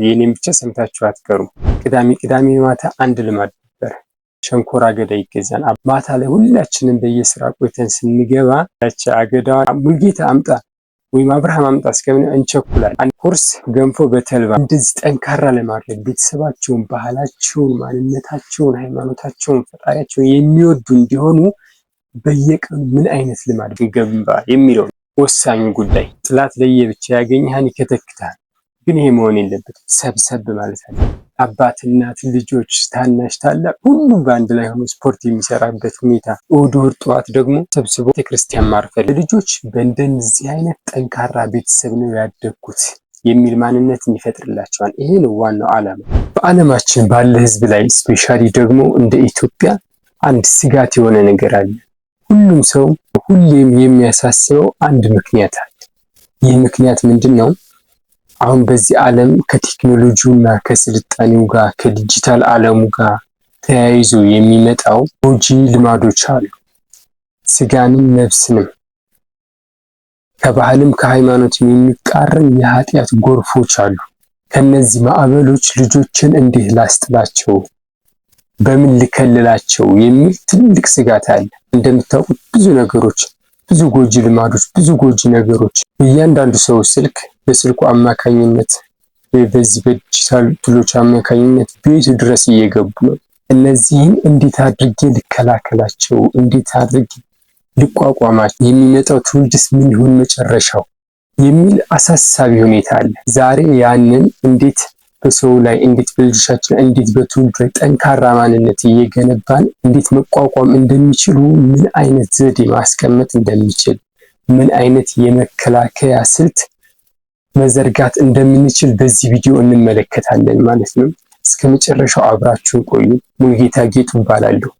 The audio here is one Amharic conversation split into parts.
የኔን ብቻ ሰምታችሁ አትቀሩም። ቅዳሜ ማታ አንድ ልማድ ነበር። ሸንኮራ አገዳ ይገዛል። ማታ ላይ ሁላችንም በየስራ ቆይተን ስንገባ ያቺ አገዳ ሙልጌታ አምጣ ወይም አብርሃም አምጣ እስከምን እንቸኩላለን። አንድ ኮርስ ገንፎ በተልባ እንደዚህ ጠንካራ ለማድረግ ቤተሰባቸውን፣ ባህላቸውን፣ ማንነታቸውን፣ ሃይማኖታቸውን፣ ፈጣሪያቸውን የሚወዱ እንዲሆኑ በየቀኑ ምን አይነት ልማድ ገንባ የሚለው ወሳኙ ጉዳይ። ጥላት ለየብቻ ያገኘህን ይከተክታል። ግን ይሄ መሆን የለበትም። ሰብሰብ ማለት አለ። አባት፣ እናት፣ ልጆች፣ ታናሽ፣ ታላቅ ሁሉም በአንድ ላይ ሆኖ ስፖርት የሚሰራበት ሁኔታ። እሑድ ጠዋት ደግሞ ሰብስቦ ቤተክርስቲያን ማርፈል። ልጆች በእንደዚህ አይነት ጠንካራ ቤተሰብ ነው ያደግኩት የሚል ማንነት ይፈጥርላቸዋል። ይሄ ነው ዋናው ዓላማ። በዓለማችን ባለ ህዝብ ላይ ስፔሻሊ ደግሞ እንደ ኢትዮጵያ አንድ ስጋት የሆነ ነገር አለ። ሁሉም ሰው ሁሌም የሚያሳስበው አንድ ምክንያት አለ። ይህ ምክንያት ምንድን ነው? አሁን በዚህ ዓለም ከቴክኖሎጂውና ከስልጣኔው ጋር ከዲጂታል ዓለሙ ጋር ተያይዞ የሚመጣው ጎጂ ልማዶች አሉ። ስጋንም ነፍስንም ከባህልም ከሃይማኖትም የሚቃረን የኃጢአት ጎርፎች አሉ። ከነዚህ ማዕበሎች ልጆችን እንዲህ ላስጥላቸው፣ በምን ልከልላቸው የሚል ትልቅ ስጋት አለ። እንደምታውቁት ብዙ ነገሮች፣ ብዙ ጎጂ ልማዶች፣ ብዙ ጎጂ ነገሮች እያንዳንዱ ሰው ስልክ በስልኩ አማካኝነት በዚህ በዲጂታል ቱሎች አማካኝነት ቤቱ ድረስ እየገቡ ነው። እነዚህን እንዴት አድርጌ ልከላከላቸው፣ እንዴት አድርጌ ልቋቋማቸው፣ የሚመጣው ትውልድስ ምን ይሁን መጨረሻው የሚል አሳሳቢ ሁኔታ አለ። ዛሬ ያንን እንዴት በሰው ላይ እንዴት በልጆቻችን እንዴት በትውልድ ላይ ጠንካራ ማንነት እየገነባን እንዴት መቋቋም እንደሚችሉ ምን አይነት ዘዴ ማስቀመጥ እንደሚችል ምን አይነት የመከላከያ ስልት መዘርጋት እንደምንችል በዚህ ቪዲዮ እንመለከታለን ማለት ነው። እስከ መጨረሻው አብራችሁን ቆዩ። ሙልጌታ ጌጡ እባላለሁ።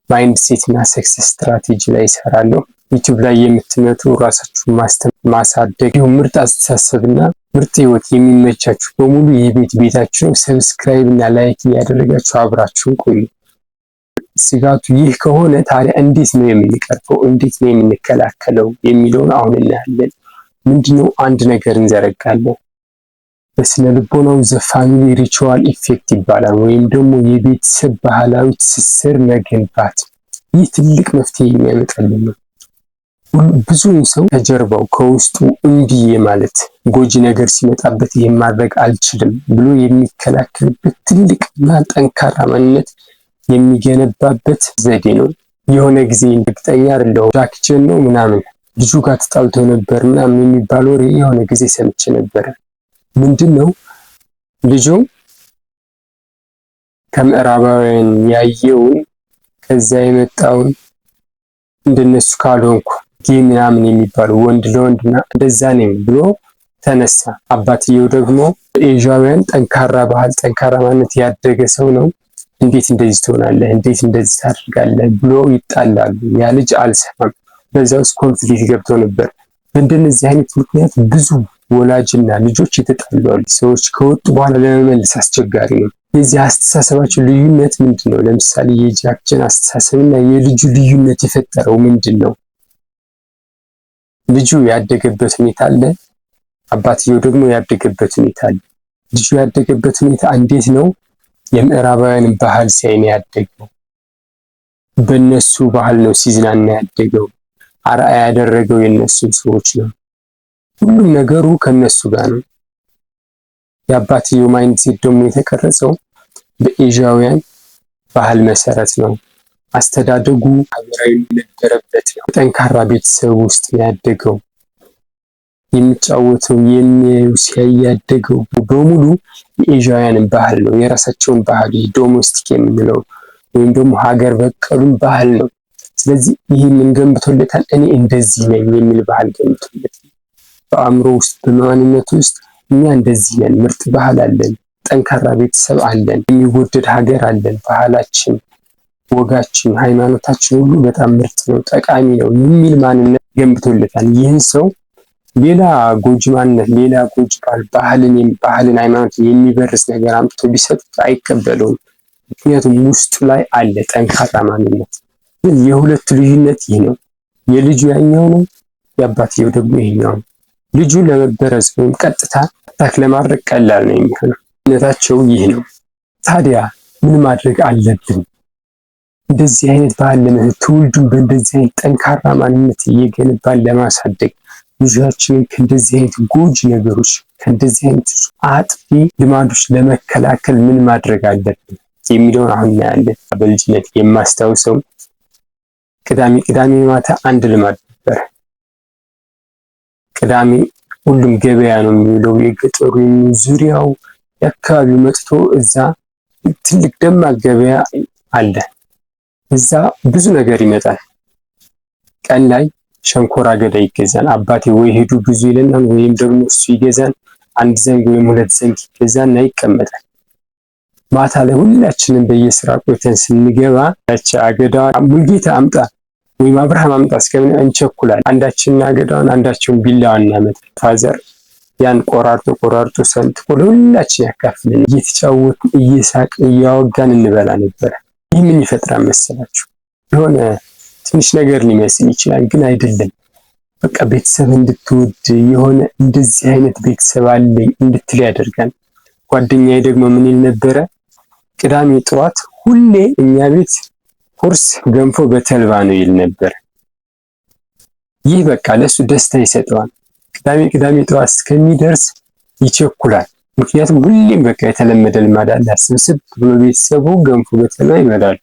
ማይንድ ሴት እና ሰክሰስ ስትራቴጂ ላይ እሰራለሁ። ዩቲዩብ ላይ የምትመጡ ራሳችሁን ማሳደግ እንዲሁም ምርጥ አስተሳሰብና ምርጥ ህይወት የሚመቻችሁ በሙሉ ቤታችሁ ሰብስክራይብ እና ላይክ እያደረጋችሁ አብራችሁን ቆዩ። ስጋቱ ይህ ከሆነ ታዲያ እንዴት ነው የምንቀርፈው? እንዴት ነው የምንከላከለው የሚለውን አሁን እናያለን። ምንድነው? አንድ ነገር እንዘረጋለን። በስነ ልቦናው ዘ ፋሚሊ ሪቹዋል ኢፌክት ይባላል፣ ወይም ደግሞ የቤተሰብ ባህላዊ ትስስር መገንባት። ይህ ትልቅ መፍትሄ የሚያመጣልን ነው። ብዙ ሰው ከጀርባው ከውስጡ እምቢ ማለት ጎጂ ነገር ሲመጣበት ይሄን ማድረግ አልችልም ብሎ የሚከላከልበት ትልቅና ጠንካራ ማንነት የሚገነባበት ዘዴ ነው። የሆነ ጊዜ እርግጠኛ አይደለሁም ጃክቼን ነው ምናምን ልጁ ጋር ተጣልቶ ነበር ምናምን የሚባል ወሬ የሆነ ጊዜ ሰምቼ ነበር። ምንድነው? ልጁ ከምዕራባውያን ያየውን ከዛ የመጣውን እንደነሱ ካልሆንኩ ጌም ምናምን የሚባለው ወንድ ለወንድና እንደዛ ነኝ ብሎ ተነሳ። አባትየው ደግሞ ኤዥያውያን ጠንካራ ባህል ጠንካራ ማንነት ያደገ ሰው ነው፣ እንዴት እንደዚህ ትሆናለህ፣ እንዴት እንደዚህ ታደርጋለህ ብሎ ይጣላሉ። ያ ልጅ አልሰማም። በዛ ውስጥ ኮንፍሊክት ገብቶ ነበር። በእንደዚህ አይነት ምክንያት ብዙ ወላጅና ልጆች የተጣሉ ሰዎች ከወጡ በኋላ ለመመለስ አስቸጋሪ ነው። የዚህ አስተሳሰባቸው ልዩነት ምንድነው? ለምሳሌ የጃክችን አስተሳሰብና የልጁ ልዩነት የፈጠረው ምንድነው? ልጁ ያደገበት ሁኔታ አለ፣ አባትየው ደግሞ ያደገበት ሁኔታ አለ። ልጁ ያደገበት ሁኔታ እንዴት ነው? የምዕራባውያን ባህል ሲያይ ነው ያደገው። በእነሱ ባህል ነው ሲዝናና ያደገው። አርአያ ያደረገው የነሱ ሰዎች ነው። ሁሉም ነገሩ ከነሱ ጋር ነው። የአባትየው ማይንድ ሴት ደግሞ የተቀረጸው በኤዥያውያን ባህል መሰረት ነው። አስተዳደጉ ሀገራዊ ነበረበት ነው። ጠንካራ ቤተሰብ ውስጥ ያደገው። የሚጫወተው የሚያዩ ሲያይ ያደገው በሙሉ የኤዥያውያን ባህል ነው። የራሳቸውን ባህል ዶሜስቲክ የምንለው ወይም ደግሞ ሀገር በቀሉን ባህል ነው። ስለዚህ ይህንን ገንብቶለታል። እኔ እንደዚህ ነኝ የሚል ባህል ገንብቶለታል። በአእምሮ ውስጥ በማንነቱ ውስጥ እኛ እንደዚህ ነን፣ ምርጥ ባህል አለን፣ ጠንካራ ቤተሰብ አለን፣ የሚወደድ ሀገር አለን፣ ባህላችን፣ ወጋችን፣ ሃይማኖታችን ሁሉ በጣም ምርጥ ነው፣ ጠቃሚ ነው የሚል ማንነት ገንብቶለታል። ይህን ሰው ሌላ ጎጂ ማንነት፣ ሌላ ጎጂ ባህልን ሃይማኖት የሚበርስ ነገር አምጥቶ ቢሰጥ አይቀበለውም። ምክንያቱም ውስጡ ላይ አለ ጠንካራ ማንነት። ግን የሁለቱ ልዩነት ይህ ነው። የልጁ ያኛው ነው፣ የአባትየው ደግሞ ይሄኛው ነው። ልጁ ለመበረዝ ወይም ቀጥታ አታክ ለማድረግ ቀላል ነው የሚሆነው። ነታቸው ይህ ነው። ታዲያ ምን ማድረግ አለብን? እንደዚህ አይነት ባህል ትውልዱን በእንደዚህ አይነት ጠንካራ ማንነት እየገነባን ለማሳደግ ልጆቻችንን ከእንደዚህ አይነት ጎጂ ነገሮች ከእንደዚህ አይነት አጥፊ ልማዶች ለመከላከል ምን ማድረግ አለብን የሚለውን አሁን እናያለን። በልጅነት የማስታውሰው ቅዳሜ ማታ አንድ ልማድ ነበር። ቅዳሜ ሁሉም ገበያ ነው የሚውለው፣ የገጠሩ ዙሪያው የአካባቢው መጥቶ እዛ ትልቅ ደማቅ ገበያ አለ። እዛ ብዙ ነገር ይመጣል። ቀን ላይ ሸንኮራ አገዳ ይገዛል። አባቴ ወይ ሄዱ ብዙ ይለናል፣ ወይም ደግሞ እሱ ይገዛል። አንድ ዘንግ ወይም ሁለት ዘንግ ይገዛና ይቀመጣል። ማታ ላይ ሁላችንም በየስራ ቆይተን ስንገባ ያቺ አገዳ ሙልጌታ አምጣ ወይም አብርሃም አምጣ እስከምን እንቸኩላለን። አንዳችንን አገዳውን አንዳቸውን ቢላዋን እናመጣ። ፋዘር ያን ቆራርጦ ሰንጥቆ ለሁላችን ያካፍልን። እየተጫወትን እየሳቅን እያወጋን እንበላ ነበር። ይህ ምን ይፈጥራል መሰላችሁ? የሆነ ትንሽ ነገር ሊመስል ይችላል፣ ግን አይደለም። በቃ ቤተሰብ እንድትወድ የሆነ እንደዚህ አይነት ቤተሰብ አለኝ እንድትል ያደርጋል። ጓደኛዬ ደግሞ ምን ይል ነበረ? ቅዳሜ ጠዋት ሁሌ እኛ ቤት ቁርስ ገንፎ በተልባ ነው ይል ነበር። ይህ በቃ ለሱ ደስታ ይሰጠዋል። ቅዳሜ ጠዋት እስከሚደርስ ይቸኩላል። ምክንያቱም ሁሌም በቃ የተለመደ ልማድ አለ። ስብስብ ብሎ ቤተሰቡ ገንፎ በተልባ ይበላሉ።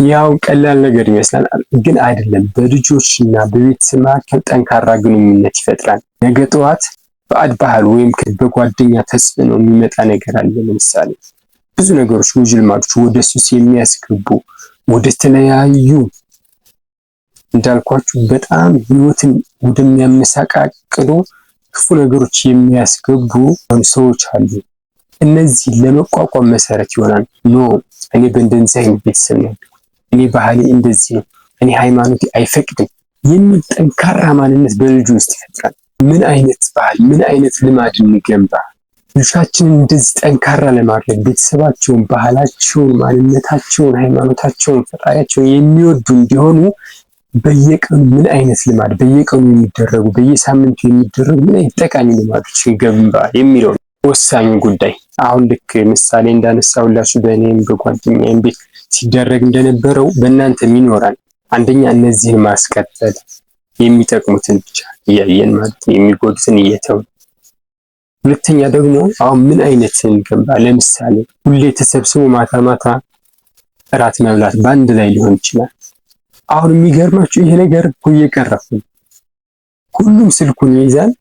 ያው ቀላል ነገር ይመስላል፣ ግን አይደለም። በልጆችና በቤተሰብ መካከል ጠንካራ ግንኙነት ይፈጥራል። ነገ ጠዋት ባዕድ ባህል ወይም በጓደኛ ተጽዕኖ የሚመጣ ነገር አለ። ለምሳሌ ብዙ ነገሮች ጎጂ ልማዶች ወደ ሱስ የሚያስገቡ ወደ ተለያዩ እንዳልኳችሁ በጣም ህይወትን ወደሚያመሳቃቅሉ ክፉ ነገሮች የሚያስገቡ ሰዎች አሉ። እነዚህ ለመቋቋም መሰረት ይሆናል። ኖ እኔ በእንደዚህ አይነት ቤተሰብ ነው፣ እኔ ባህሌ እንደዚህ ነው፣ እኔ ሃይማኖቴ አይፈቅድም የሚል ጠንካራ ማንነት በልጁ ውስጥ ይፈጥራል። ምን አይነት ባህል ምን አይነት ልማድ እንገንባ? ልጆቻችንን እንደዚህ ጠንካራ ለማድረግ ቤተሰባቸውን፣ ባህላቸውን፣ ማንነታቸውን፣ ሃይማኖታቸውን፣ ፈጣሪያቸውን የሚወዱ እንዲሆኑ በየቀኑ ምን አይነት ልማድ በየቀኑ የሚደረጉ በየሳምንቱ የሚደረጉ ምን አይነት ጠቃሚ ልማዶችን ገንባ የሚለው ወሳኙ ጉዳይ። አሁን ልክ ምሳሌ እንዳነሳሁላችሁ በእኔም በጓደኛዬም ቤት ሲደረግ እንደነበረው በእናንተም ይኖራል። አንደኛ እነዚህን ማስቀጠል፣ የሚጠቅሙትን ብቻ እያየን ማለት ነው፣ የሚጎዱትን እየተውን። ሁለተኛ ደግሞ አሁን ምን አይነትን ገንባ? ለምሳሌ ሁሌ ተሰብስቦ ማታ ማታ እራት መብላት በአንድ ላይ ሊሆን ይችላል። አሁን የሚገርማችሁ ይሄ ነገር እኮ እየቀረፈ ነው። ሁሉም ስልኩን ይይዛል።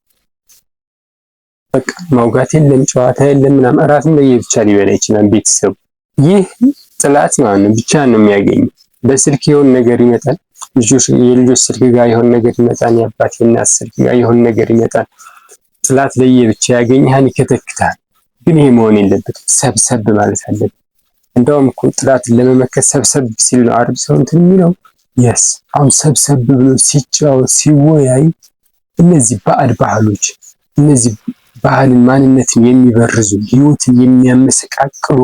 በቃ ማውጋት የለም፣ ጨዋታ የለም ምናምን። እራትም ለየብቻ ሊበላ ይችላል ቤተሰቡ። ይህ ጥላት ማለት ነው፣ ብቻ ነው የሚያገኘው። በስልክ የሆነ ነገር ይመጣል። የልጆች ስልክ ጋር የሆነ ነገር ይመጣል። የአባት የእናት ስልክ ጋር የሆነ ነገር ይመጣል። ጥላት ለየብቻ ያገኝሃል፣ ይከተክታል። ግን ይሄ መሆን የለበትም። ሰብሰብ ማለት አለበት። እንደውም እኮ ጥላትን ለመመከት ሰብሰብ ሲል ነው አርብ ሰው እንትን የሚለው። የስ አሁን ሰብሰብ ብሎ ሲጫወት ሲወያይ እነዚህ ባዕድ ባህሎች እነዚህ ባህልን ማንነትን የሚበርዙ ህይወትን የሚያመሰቃቅሉ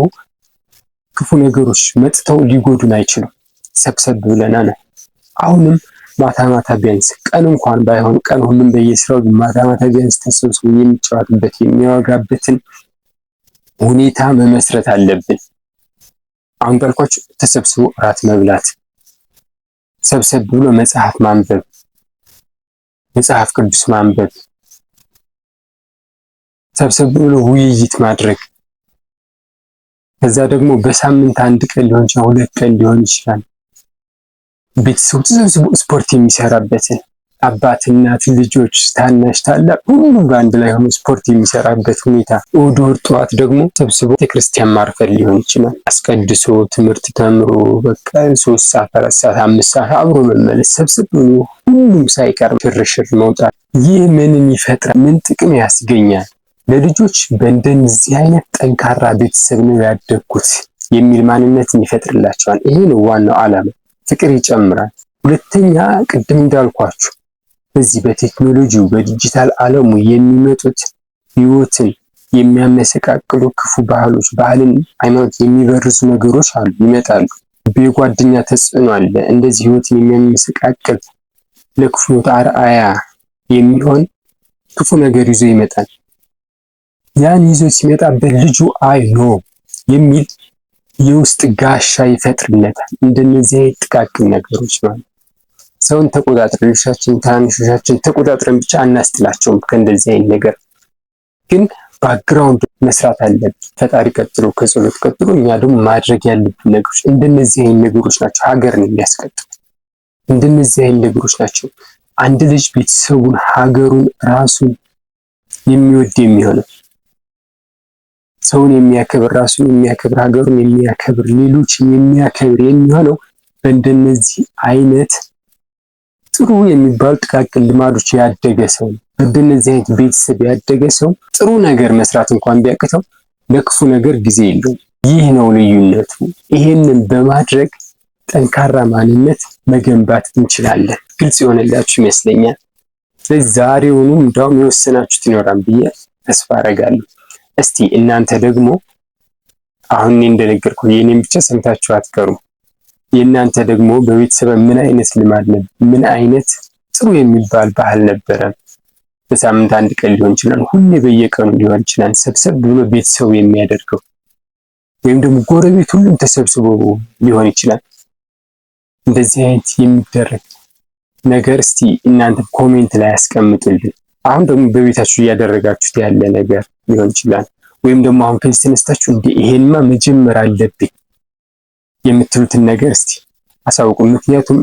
ክፉ ነገሮች መጥተው ሊጎዱን አይችሉም። ሰብሰብ ብለና ነው። አሁንም ማታ ማታ ቢያንስ ቀን እንኳን ባይሆን ቀን ሁሉም በየስራው ማታ ማታ ቢያንስ ተሰብስቦ የሚጫወትበት የሚያወጋበትን ሁኔታ መመስረት አለብን። አሁን እንዳልኳችሁ ተሰብስቦ እራት መብላት፣ ሰብሰብ ብሎ መጽሐፍ ማንበብ፣ መጽሐፍ ቅዱስ ማንበብ፣ ሰብሰብ ብሎ ውይይት ማድረግ። ከዛ ደግሞ በሳምንት አንድ ቀን ሊሆን ይችላል፣ ሁለት ቀን ሊሆን ይችላል። ቤተሰቡ ተሰብስቦ ስፖርት የሚሰራበትን አባት፣ እናት፣ ልጆች፣ ታናሽ፣ ታላቅ ሁሉም በአንድ ላይ ሆኖ ስፖርት የሚሰራበት ሁኔታ። እሑድ ጠዋት ደግሞ ሰብስቦ ቤተክርስቲያን ማርፈድ ሊሆን ይችላል። አስቀድሶ ትምህርት ተምሮ በቃ 3 ሰዓት 4 ሰዓት 5 ሰዓት አብሮ መመለስ፣ ሰብስቦ ሁሉም ሳይቀር ሽርሽር መውጣት። ይህ ምንን ይፈጥራል? ምን ጥቅም ያስገኛል? ለልጆች በእንደዚህ አይነት ጠንካራ ቤተሰብ ነው ያደግኩት የሚል ማንነትን ይፈጥርላቸዋል። ይሄ ነው ዋናው ዓላማ። ፍቅር ይጨምራል። ሁለተኛ ቅድም እንዳልኳችሁ በዚህ በቴክኖሎጂው በዲጂታል ዓለሙ የሚመጡት ህይወትን የሚያመሰቃቅሉ ክፉ ባህሎች፣ ባህልን፣ ሃይማኖት የሚበርዙ ነገሮች አሉ፣ ይመጣሉ። በጓደኛ ተጽዕኖ አለ። እንደዚህ ህይወትን የሚያመሰቃቅል ለክፉ አርአያ የሚሆን ክፉ ነገር ይዞ ይመጣል። ያን ይዞ ሲመጣበት ልጁ አይ ኖ የሚል የውስጥ ጋሻ ይፈጥርለታል። እንደነዚህ አይነት ጥቃቅን ነገሮች ማለት ሰውን ተቆጣጥረን ልጆቻችን ታናናሾቻችን ተቆጣጥረን ብቻ አናስጥላቸውም። ከእንደዚህ አይነት ነገር ግን ባክግራውንድ መስራት አለብን። ፈጣሪ ቀጥሎ ከጸሎት ቀጥሎ እኛ ደግሞ ማድረግ ያለብን ነገሮች እንደነዚህ አይነት ነገሮች ናቸው ሀገርን የሚያስቀጥሉ። እንደነዚህ አይነት ነገሮች ናቸው አንድ ልጅ ቤተሰቡን፣ ሀገሩን፣ ራሱን የሚወድ የሚሆነው። ሰውን የሚያከብር፣ ራሱን የሚያከብር፣ ሀገሩን የሚያከብር፣ ሌሎችን የሚያከብር የሚሆነው በእንደነዚህ አይነት ጥሩ የሚባሉ ጥቃቅን ልማዶች ያደገ ሰው ነው። በእንደነዚህ አይነት ቤተሰብ ያደገ ሰው ጥሩ ነገር መስራት እንኳን ቢያቅተው ለክፉ ነገር ጊዜ የለውም። ይህ ነው ልዩነቱ። ይሄንን በማድረግ ጠንካራ ማንነት መገንባት እንችላለን። ግልጽ የሆነላችሁ ይመስለኛል። ስለዚህ ዛሬውኑ እንዳውም የወሰናችሁት ይኖራል ብዬ ተስፋ አደርጋለሁ። እስቲ እናንተ ደግሞ አሁን እንደነገርኩ የኔን ብቻ ሰምታችሁ አትቀሩም። የእናንተ ደግሞ በቤተሰብ ምን አይነት ልማድ ነበር? ምን አይነት ጥሩ የሚባል ባህል ነበረ? በሳምንት አንድ ቀን ሊሆን ይችላል፣ ሁሌ በየቀኑ ሊሆን ይችላል። ሰብሰብ ብሎ ቤተሰቡ የሚያደርገው ወይም ደግሞ ጎረቤት ሁሉም ተሰብስቦ ሊሆን ይችላል። እንደዚህ አይነት የሚደረግ ነገር እስቲ እናንተ ኮሜንት ላይ ያስቀምጡልን። አሁን ደግሞ በቤታችሁ እያደረጋችሁት ያለ ነገር ሊሆን ይችላል። ወይም ደግሞ አሁን ከዚህ ተነስታችሁ እንደ ይሄንማ መጀመር አለብኝ የምትሉትን ነገር እስቲ አሳውቁ። ምክንያቱም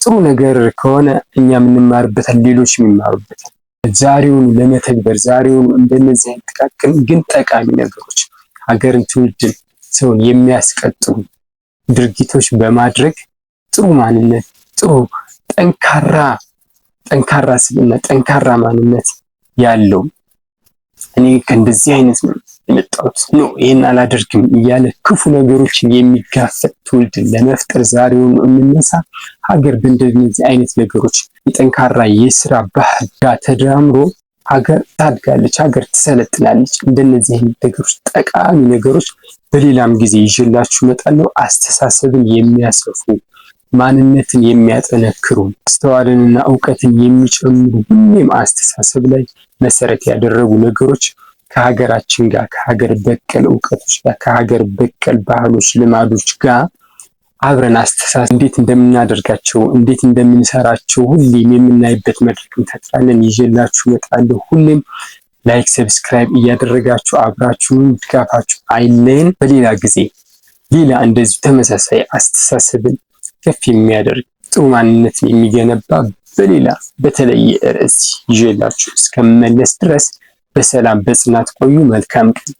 ጥሩ ነገር ከሆነ እኛ የምንማርበታል፣ ሌሎች የሚማሩበታል። ዛሬውን ለመተግበር ዛሬውን እንደነዚህ አይነት ጥቃቅን ግን ጠቃሚ ነገሮች ሀገርን፣ ትውልድን፣ ሰውን የሚያስቀጥሉ ድርጊቶች በማድረግ ጥሩ ማንነት፣ ጥሩ ጠንካራ ስብዕና፣ ጠንካራ ማንነት ያለው እኔ ከእንደዚህ አይነት ነው የመጣሁት ነው ይሄን አላደርግም እያለ ክፉ ነገሮችን የሚጋፈጥ ትውልድን ለመፍጠር ዛሬውን እንነሳ። ሀገር በእንደዚህ አይነት ነገሮች የጠንካራ የስራ ባህል ጋር ተዳምሮ ሀገር ታድጋለች፣ ሀገር ትሰለጥናለች። እንደነዚህ አይነት ነገሮች ጠቃሚ ነገሮች በሌላም ጊዜ ይዤላችሁ እመጣለሁ። አስተሳሰብን የሚያሰፉ ማንነትን የሚያጠነክሩ አስተዋልንና እውቀትን የሚጨምሩ ሁሌም አስተሳሰብ ላይ መሰረት ያደረጉ ነገሮች ከሀገራችን ጋር ከሀገር በቀል እውቀቶች ጋር ከሀገር በቀል ባህሎች፣ ልማዶች ጋር አብረን አስተሳሰብ እንዴት እንደምናደርጋቸው እንዴት እንደምንሰራቸው ሁሌም የምናይበት መድረክ እንፈጥራለን። ይዤላችሁ እመጣለሁ። ሁሌም ላይክ፣ ሰብስክራይብ እያደረጋችሁ አብራችሁን ድጋፋችሁ አይለየን። በሌላ ጊዜ ሌላ እንደዚሁ ተመሳሳይ አስተሳሰብን ከፍ የሚያደርግ ጥሩ ማንነትን የሚገነባ በሌላ በተለየ ርዕስ ይዤላችሁ እስከምመለስ ድረስ በሰላም በጽናት ቆዩ። መልካም ቀን።